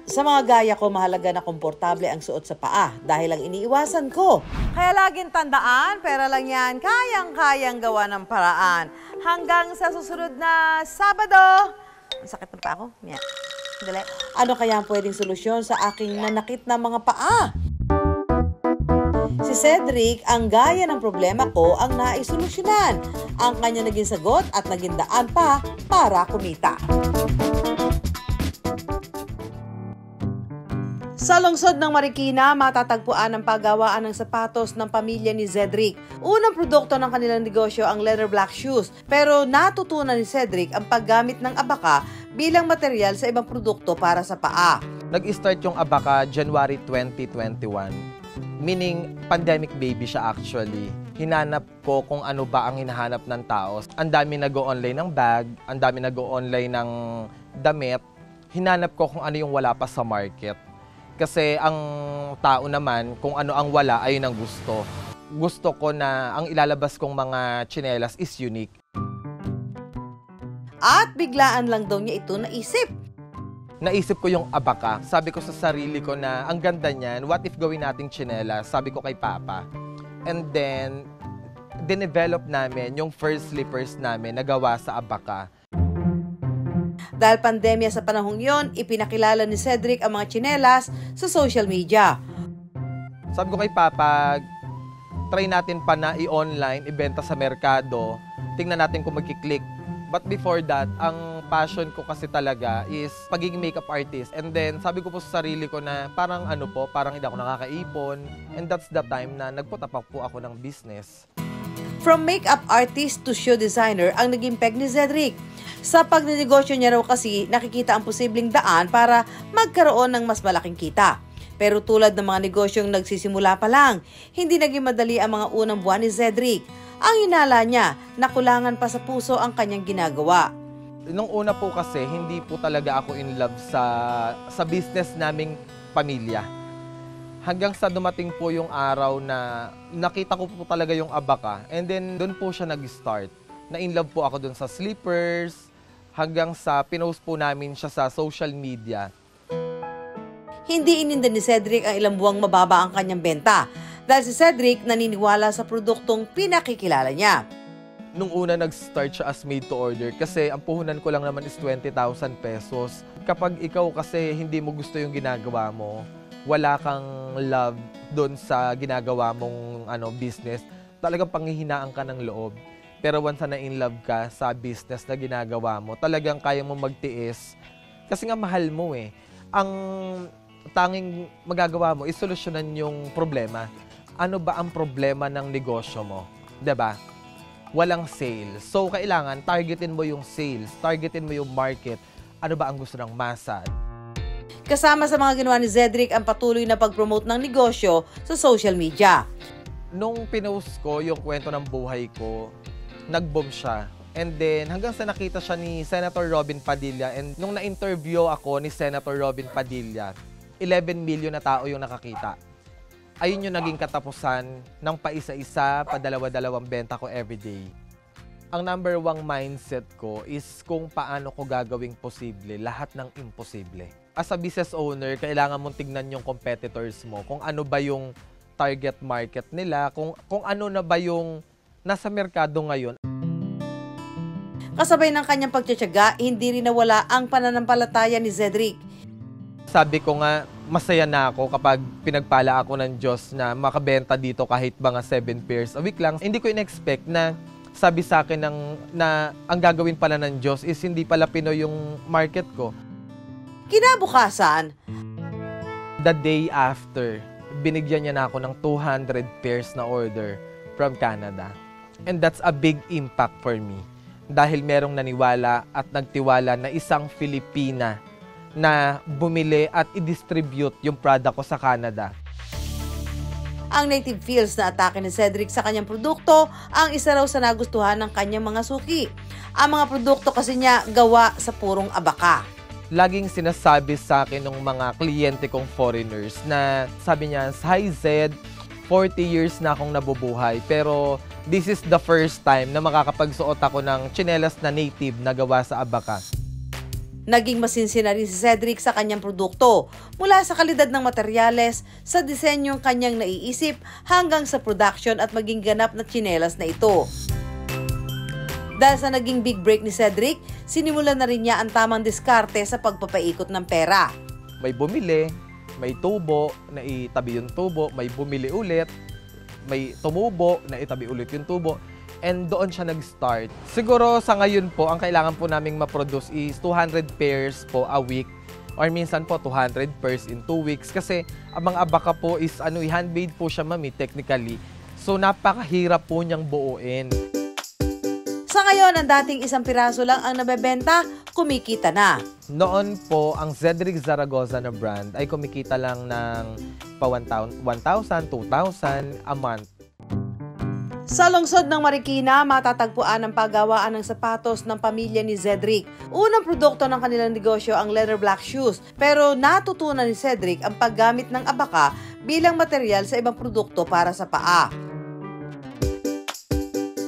Sa mga gaya ko, mahalaga na komportable ang suot sa paa dahil ang iniiwasan ko. Kaya laging tandaan, pera lang yan, kayang-kayang gawa ng paraan. Hanggang sa susunod na Sabado. Ang sakit ng paa ko. Yeah. Dali. Ano kaya ang pwedeng solusyon sa aking nanakit na mga paa? Si Cedric, ang gaya ng problema ko ang naisolusyonan. Ang kanya naging sagot at naging daan pa para kumita. Sa lungsod ng Marikina, matatagpuan ang paggawaan ng sapatos ng pamilya ni Cedric. Unang produkto ng kanilang negosyo ang leather black shoes, pero natutunan ni Cedric ang paggamit ng abaka bilang material sa ibang produkto para sa paa. Nag-start yung abaka January 2021, meaning pandemic baby siya actually. Hinanap ko kung ano ba ang hinahanap ng tao. Ang dami nag-o-online ng bag, ang dami nag-o-online ng damit. Hinanap ko kung ano yung wala pa sa market. Kasi ang tao naman, kung ano ang wala, ayun ang gusto. Gusto ko na ang ilalabas kong mga tsinelas is unique. At biglaan lang daw niya ito naisip. Naisip ko yung abaka. Sabi ko sa sarili ko na ang ganda niyan, what if gawin nating tsinelas? Sabi ko kay Papa. And then, dinevelop namin yung first slippers namin na gawa sa abaka. Dahil pandemya sa panahong yon, ipinakilala ni Cedric ang mga tsinelas sa social media. Sabi ko kay Papa, try natin pa na i-online, ibenta sa merkado. Tingnan natin kung magkiklik. But before that, ang passion ko kasi talaga is pagiging makeup artist. And then, sabi ko po sa sarili ko na parang parang hindi ako nakakaipon. And that's the time na nagputapak po ako ng business. From makeup artist to shoe designer ang naging peg ni Cedric. Sa pagnenegosyo niya raw kasi nakikita ang posibleng daan para magkaroon ng mas malaking kita. Pero tulad ng mga negosyong nagsisimula pa lang, hindi naging madali ang mga unang buwan ni Cedric. Ang hinala niya, nakulangan pa sa puso ang kanyang ginagawa. Nung una po kasi, hindi po talaga ako in love sa business naming pamilya. Hanggang sa dumating po yung araw na nakita ko po talaga yung abaka. And then, doon po siya nag-start. Na-in-love po ako doon sa slippers, hanggang sa pinost po namin siya sa social media. Hindi ininda ni Cedric ang ilang buwang mababa ang kanyang benta. Dahil si Cedric naniniwala sa produktong pinakikilala niya. Nung una nag-start siya as made to order kasi ang puhunan ko lang naman is 20,000 pesos. Kapag ikaw kasi hindi mo gusto yung ginagawa mo, wala kang love doon sa ginagawa mong business, talagang panghihinaan ka ng loob. Pero once na in-love ka sa business na ginagawa mo, talagang kaya mo magtiis. Kasi nga mahal mo eh. Ang tanging magagawa mo is solusyonan yung problema. Ano ba ang problema ng negosyo mo? 'Di ba? Walang sales. So, kailangan targetin mo yung sales, targetin mo yung market. Ano ba ang gusto ng masa? Kasama sa mga ginawa ni Cedric ang patuloy na pag-promote ng negosyo sa social media. Nung pinost ko yung kwento ng buhay ko, nag-boom siya. And then, hanggang sa nakita siya ni Senator Robin Padilla. And nung na-interview ako ni Senator Robin Padilla, 11 million na tao yung nakakita. Ayun yung naging katapusan ng paisa-isa, padalawa-dalawang benta ko everyday. Ang number one mindset ko is kung paano ko gagawing posible lahat ng imposible. As a business owner, kailangan mong tignan yung competitors mo, kung ano ba yung target market nila, kung ano na ba yung nasa merkado ngayon. Kasabay ng kanyang pagtitiyaga, hindi rin nawala ang pananampalataya ni Cedric. Sabi ko nga, masaya na ako kapag pinagpala ako ng Diyos na makabenta dito kahit mga 7 pairs a week lang. Hindi ko in-expect na sabi sa akin na ang gagawin pala ng Diyos is hindi pala Pinoy yung market ko. Kinabukasan, the day after, binigyan niya na ako ng 200 pairs na order from Canada. And that's a big impact for me. Dahil merong naniwala at nagtiwala na isang Filipina na bumili at i-distribute yung product ko sa Canada. Ang native feels na atake ni Cedric sa kanyang produkto ang isa raw sa nagustuhan ng kanyang mga suki. Ang mga produkto kasi niya gawa sa purong abaka. Laging sinasabi sa akin ng mga kliyente kong foreigners na sabi niya, "Hi Zed, 40 years na akong nabubuhay pero this is the first time na makakapagsuot ako ng tsinelas na native na gawa sa abaka." Naging masinsin na rin si Cedric sa kanyang produkto, mula sa kalidad ng materyales, sa disenyong kanyang naiisip, hanggang sa production at maging ganap na tsinelas na ito. Dahil sa naging big break ni Cedric, sinimulan na rin niya ang tamang diskarte sa pagpapaikot ng pera. May bumili, may tubo, na itabi yung tubo, may bumili ulit, may tumubo, na itabi ulit yung tubo. And doon siya nag-start. Siguro sa ngayon po, ang kailangan po naming ma-produce is 200 pairs po a week. Or minsan po 200 pairs in 2 weeks. Kasi ang mga abaka po is handmade po siya, mami, technically. So napakahirap po niyang buuin. Sa ngayon, ang dating 1 piraso lang ang nabebenta, kumikita na. Noon po, ang Cedric Zaragoza na brand ay kumikita lang ng pa 1,000, 2,000 a month. Sa lungsod ng Marikina, matatagpuan ang paggawaan ng sapatos ng pamilya ni Cedric. Unang produkto ng kanilang negosyo ang leather black shoes, pero natutunan ni Cedric ang paggamit ng abaka bilang material sa ibang produkto para sa paa.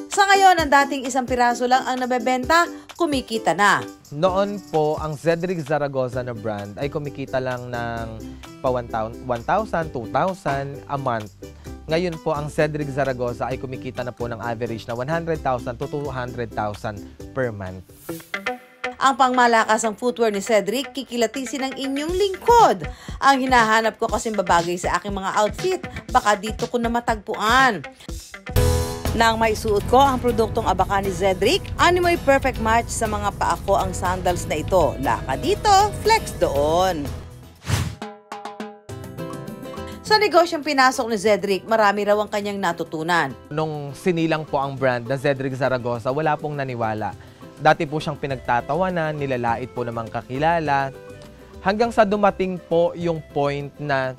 Sa ngayon, ang dating 1 piraso lang ang nabebenta, kumikita na. Noon po, ang Cedric Zaragoza na brand ay kumikita lang ng pa 1,000, 2,000 a month. Ngayon po, ang Cedric Zaragoza ay kumikita na po ng average na 100,000 to 200,000 per month. Ang pangmalakasang footwear ni Cedric, kikilatisin ng inyong lingkod. Ang hinahanap ko kasing babagay sa aking mga outfit, baka dito ko na matagpuan. Nang maisuot ko ang produktong abaka ni Cedric, may perfect match sa mga paa ko ang sandals na ito. Laka dito, flex doon. Sa negosyong pinasok ni Cedric, marami raw ang kanyang natutunan. Nung sinilang po ang brand na Cedric Zaragoza, wala pong naniwala. Dati po siyang pinagtatawanan, nilalait po namang kakilala. Hanggang sa dumating po yung point na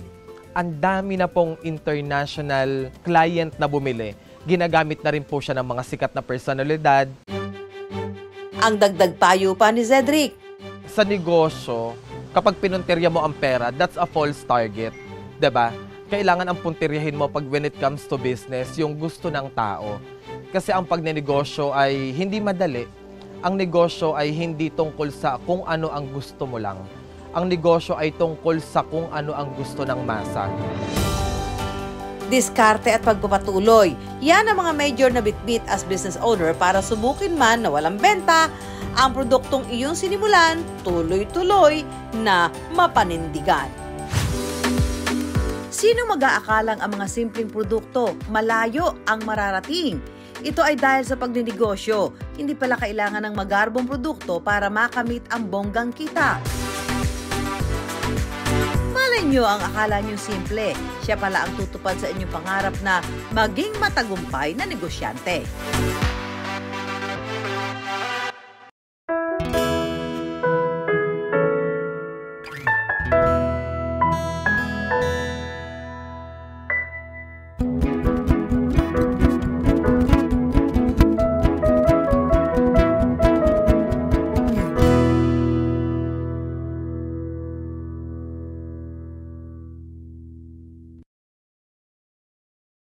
ang dami na pong international client na bumili. Ginagamit na rin po siya ng mga sikat na personalidad. Ang dagdag payo pa ni Cedric. Sa negosyo, kapag pinuntirya mo ang pera, that's a false target. Diba? Kailangan ang puntiryahin mo pag when it comes to business, yung gusto ng tao. Kasi ang pagnenegosyo ay hindi madali. Ang negosyo ay hindi tungkol sa kung ano ang gusto mo lang. Ang negosyo ay tungkol sa kung ano ang gusto ng masa. Diskarte at pagpapatuloy. Yan ang mga major na bitbit as business owner para subukin man na walang benta ang produktong iyong sinimulan, tuloy-tuloy na mapanindigan. Sino mag-aakalang ang mga simpleng produkto, malayo ang mararating? Ito ay dahil sa pagninegosyo, hindi pala kailangan ng magarbong produkto para makamit ang bonggang kita. Malay nyo ang akala nyo simple, siya pala ang tutupad sa inyong pangarap na maging matagumpay na negosyante.